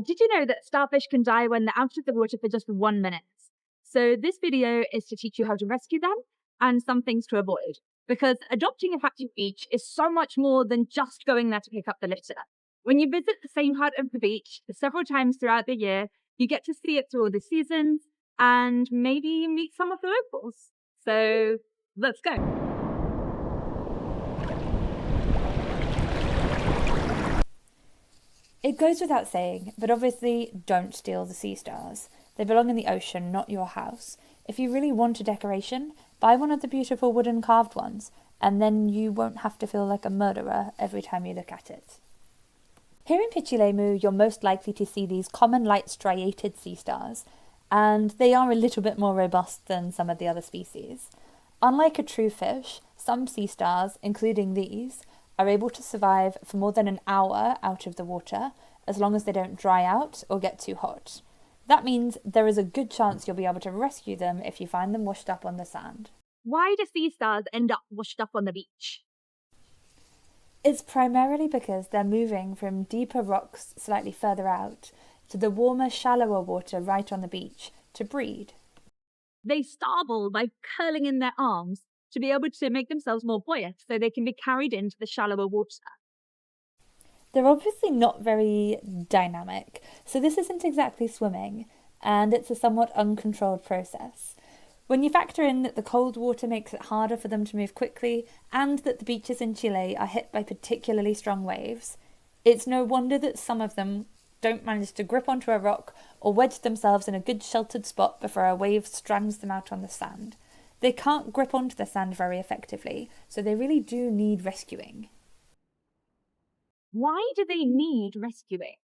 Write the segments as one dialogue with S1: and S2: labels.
S1: Did you know that starfish can die when they're out of the water for just 1 minute? So this video is to teach you how to rescue them and some things to avoid. Because adopting a captive beach is so much more than just going there to pick up the litter. When you visit the same part of the beach several times throughout the year, you get to see it through all the seasons and maybe meet some of the locals. So let's go.
S2: It goes without saying, but obviously don't steal the sea stars. They belong in the ocean, not your house. If you really want a decoration, buy one of the beautiful wooden carved ones, and then you won't have to feel like a murderer every time you look at it. Here in Pichilemu, you're most likely to see these common light striated sea stars, and they are a little bit more robust than some of the other species. Unlike a true fish, some sea stars, including these, are able to survive for more than an hour out of the water, as long as they don't dry out or get too hot. That means there is a good chance you'll be able to rescue them if you find them washed up on the sand.
S1: Why do sea stars end up washed up on the beach?
S2: It's primarily because they're moving from deeper rocks slightly further out to the warmer, shallower water right on the beach to breed.
S1: They starboard by curling in their arms to be able to make themselves more buoyant so they can be carried into the shallower water.
S2: They're obviously not very dynamic, so this isn't exactly swimming, and it's a somewhat uncontrolled process. When you factor in that the cold water makes it harder for them to move quickly, and that the beaches in Chile are hit by particularly strong waves, it's no wonder that some of them don't manage to grip onto a rock or wedge themselves in a good sheltered spot before a wave strands them out on the sand. They can't grip onto the sand very effectively, so they really do need rescuing.
S1: Why do they need rescuing?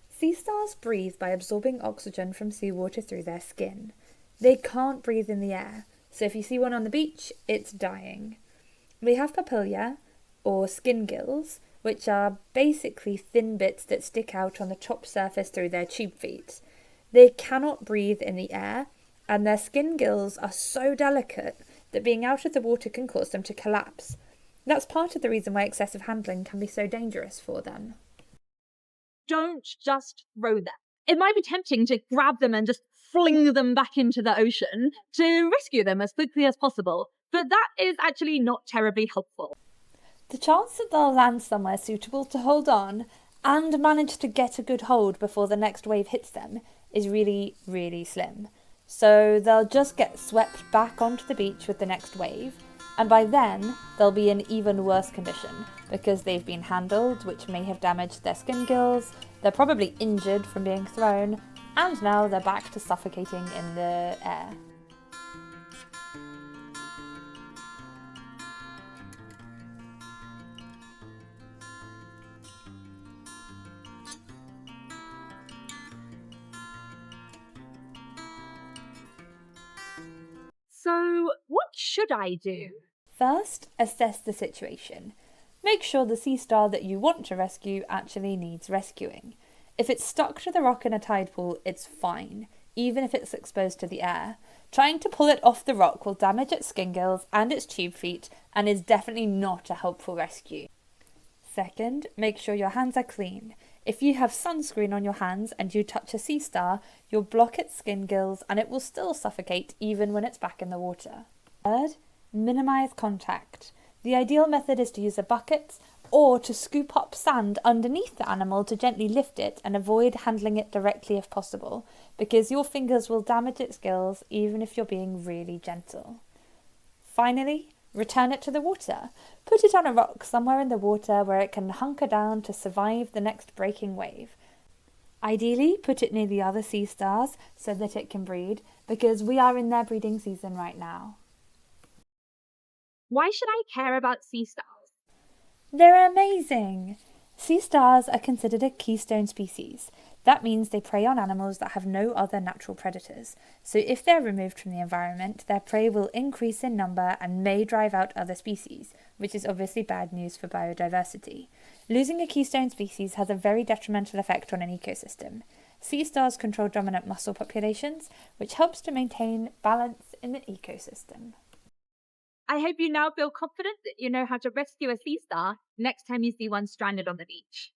S2: Sea stars breathe by absorbing oxygen from seawater through their skin. They can't breathe in the air, so if you see one on the beach, it's dying. They have papulae, or skin gills, which are basically thin bits that stick out on the top surface through their tube feet. They cannot breathe in the air, and their skin gills are so delicate that being out of the water can cause them to collapse. That's part of the reason why excessive handling can be so dangerous for them.
S1: Don't just throw them. It might be tempting to grab them and just fling them back into the ocean to rescue them as quickly as possible, but that is actually not terribly helpful.
S2: The chance that they'll land somewhere suitable to hold on and manage to get a good hold before the next wave hits them is really, really slim. So they'll just get swept back onto the beach with the next wave, and by then they'll be in even worse condition because they've been handled, which may have damaged their skin gills, they're probably injured from being thrown, and now they're back to suffocating in the air.
S1: So, what should I do?
S2: First, assess the situation. Make sure the sea star that you want to rescue actually needs rescuing. If it's stuck to the rock in a tide pool, it's fine, even if it's exposed to the air. Trying to pull it off the rock will damage its skin gills and its tube feet and is definitely not a helpful rescue. Second, make sure your hands are clean. If you have sunscreen on your hands and you touch a sea star, you'll block its skin gills and it will still suffocate even when it's back in the water. Third, minimize contact. The ideal method is to use a bucket or to scoop up sand underneath the animal to gently lift it and avoid handling it directly if possible, because your fingers will damage its gills even if you're being really gentle. Finally, return it to the water. Put it on a rock somewhere in the water where it can hunker down to survive the next breaking wave. Ideally, put it near the other sea stars so that it can breed, because we are in their breeding season right now.
S1: Why should I care about sea stars?
S2: They're amazing! Sea stars are considered a keystone species. That means they prey on animals that have no other natural predators. So if they're removed from the environment, their prey will increase in number and may drive out other species, which is obviously bad news for biodiversity. Losing a keystone species has a very detrimental effect on an ecosystem. Sea stars control dominant mussel populations, which helps to maintain balance in the ecosystem.
S1: I hope you now feel confident that you know how to rescue a sea star next time you see one stranded on the beach.